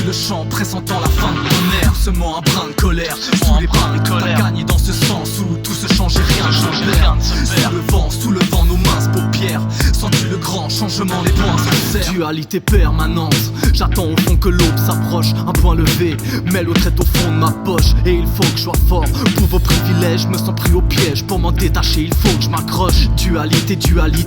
le chant pressentant la fin de ton air. Seulement un brin de colère, sous les bras et tout a gagné dans ce sens où tout se change et rien ne se perd. Sous le vent, nos minces paupières. Sens-tu le grand changement, les points se serrent. Dualité permanente, j'attends au fond que l'aube s'approche. Un point levé, mais l'autre est au fond de ma poche. Et il faut que je sois fort pour vos privilèges. Je me sens pris au piège, pour m'en détacher il faut que je m'accroche. Dualité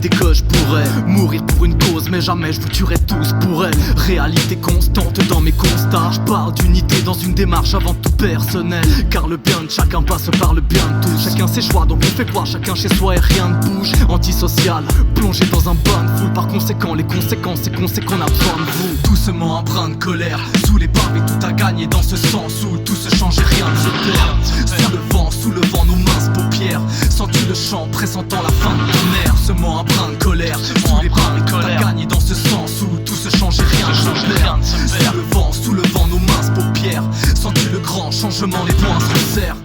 que je pourrais mourir pour une cause, mais jamais je vous tuerai tous pour elle. Réalité constante dans mes constats. Je parle d'unité dans une démarche avant tout personnelle, car le bien de chacun passe par le bien de tous. Chacun ses choix, donc on fait quoi chacun chez soi et rien ne bouge. Antisocial, plongé dans un bain de foule. Par conséquent, les conséquences, c'est qu'on sait qu'on a besoin de vous. Doucement un brin de colère, sous les pavés tout a gagné dans ce sens où tout se change et rien ne se perd. Sous le vent, nos minces paupières. Sens-tu le chant pressentant la fin de ton air. Seulement un brin de colère, sous les pavés tout a gagné dans ce sens où tout se change et rien ne se perd. Sous le vent, nos minces paupières. Sens-tu le grand changement, les poings se serrent.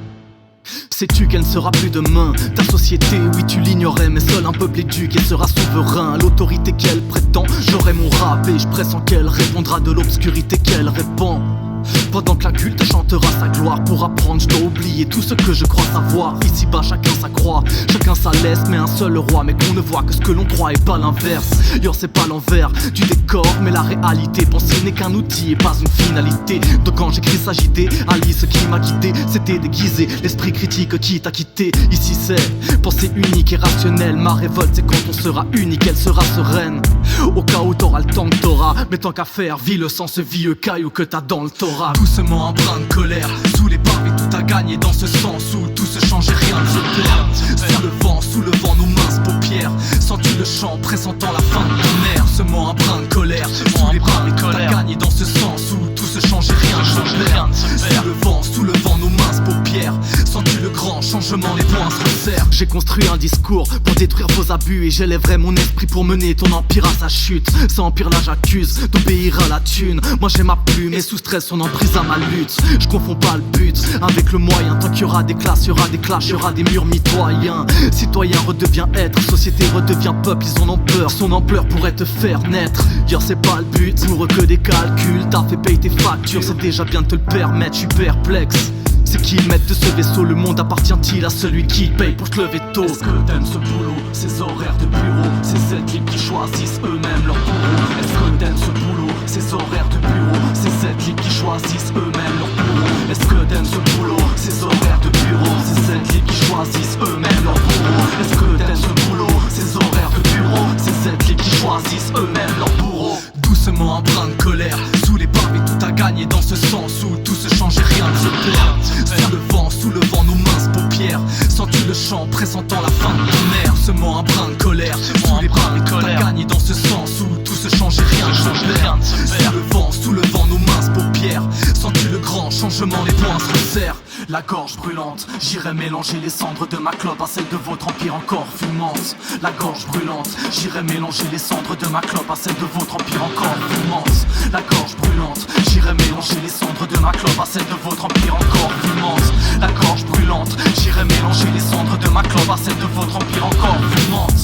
Sais-tu qu'elle ne sera plus demain? Ta société, oui tu l'ignorais, mais seul un peuple éduqué sera souverain. L'autorité qu'elle prétend, j'aurai mon rap et je pressens qu'elle répondra de l'obscurité qu'elle répand. Pendant que la culte chantera sa gloire, pour apprendre je dois oublier tout ce que je crois savoir. Ici-bas chacun sa croix, chacun sa laisse, mais un seul roi. Mais qu'on ne voit que ce que l'on croit et pas l'inverse. Yo c'est pas l'envers du décor, mais la réalité. Penser n'est qu'un outil et pas une finalité. Donc quand j'écris s'agiter, Alice qui m'a quitté, c'était déguisé, l'esprit critique qui t'a quitté. Ici c'est pensée unique et rationnelle. Ma révolte c'est quand on sera unique, elle sera sereine. Au cas où t'auras le temps que t'auras, mais tant qu'à faire, vis le sang ce vieux caillou que t'as dans le thorax. Doucement un brin de colère, sous les pavés tout a gagné dans ce sens où tout se change et rien ne se perd. Sous le vent, nos minces paupières. Sens-tu le chant pressentant la fin de ton air. Seulement un brin de colère, sous les pavés tout a gagné dans ce sens où tout se change et rien ne se perd. Sous le vent, nos minces paupières. Sens-tu le grand changement, les poings se serrent. J'ai construit un discours pour détruire vos abus et j'élèverai mon esprit pour mener ton empire à sa chute. Sans empire là j'accuse d'obéir à la thune. Moi j'ai ma plume et sous stress on emprise à ma lutte. Je confonds pas le but avec le moyen. Tant qu'il y aura des classes, il y aura des clashs, il y aura des murs mitoyens. Citoyen redevient être, société redevient peuple. Ils en ont peur, son ampleur pourrait te faire naître. Dire c'est pas le but, pour que des calculs. T'as fait payer tes factures, c'est déjà bien de te le permettre. Je suis perplexe. C'est qui le maître de ce vaisseau? Le monde appartient-il à celui qui paye pour te lever tôt? Est-ce que t'aimes ce boulot, ces horaires de bureau, ces sept libres qui choisissent eux-mêmes leur bourreau? Est-ce que t'aimes ce boulot, ces horaires de bureau, ces sept libres qui choisissent eux-mêmes leur bourreau? Est-ce que t'aimes ce boulot, ces horaires de bureau, ces sept libres qui choisissent eux-mêmes leur bourreau? Est-ce que t'aimes ce boulot, ces horaires de bureau, ces sept libres qui choisissent eux-mêmes leur bourreau? Doucement un brin de colère, sous les pavés tout a gagné dans ce sens où tout se change et rien ne se perd. Sous le vent, nos minces paupières. Sens-tu le chant pressentant la fin de ton air. Seulement un brin de colère, sous les pavés tout a gagné dans ce sens où tout se change et rien ne se perd. Sous le vent, nos minces paupières. Sens-tu le grand changement, les poings se serrent. La gorge brûlante, j'irai mélanger les cendres de ma clope à celles de votre empire encore fumante. La gorge brûlante, j'irai mélanger les cendres de ma clope à celles de votre empire encore fumante. La gorge brûlante, j'irai mélanger les cendres de ma clope à celles de votre empire encore fumante. La gorge brûlante, j'irai mélanger les cendres de ma clope à celles de votre empire encore fumante.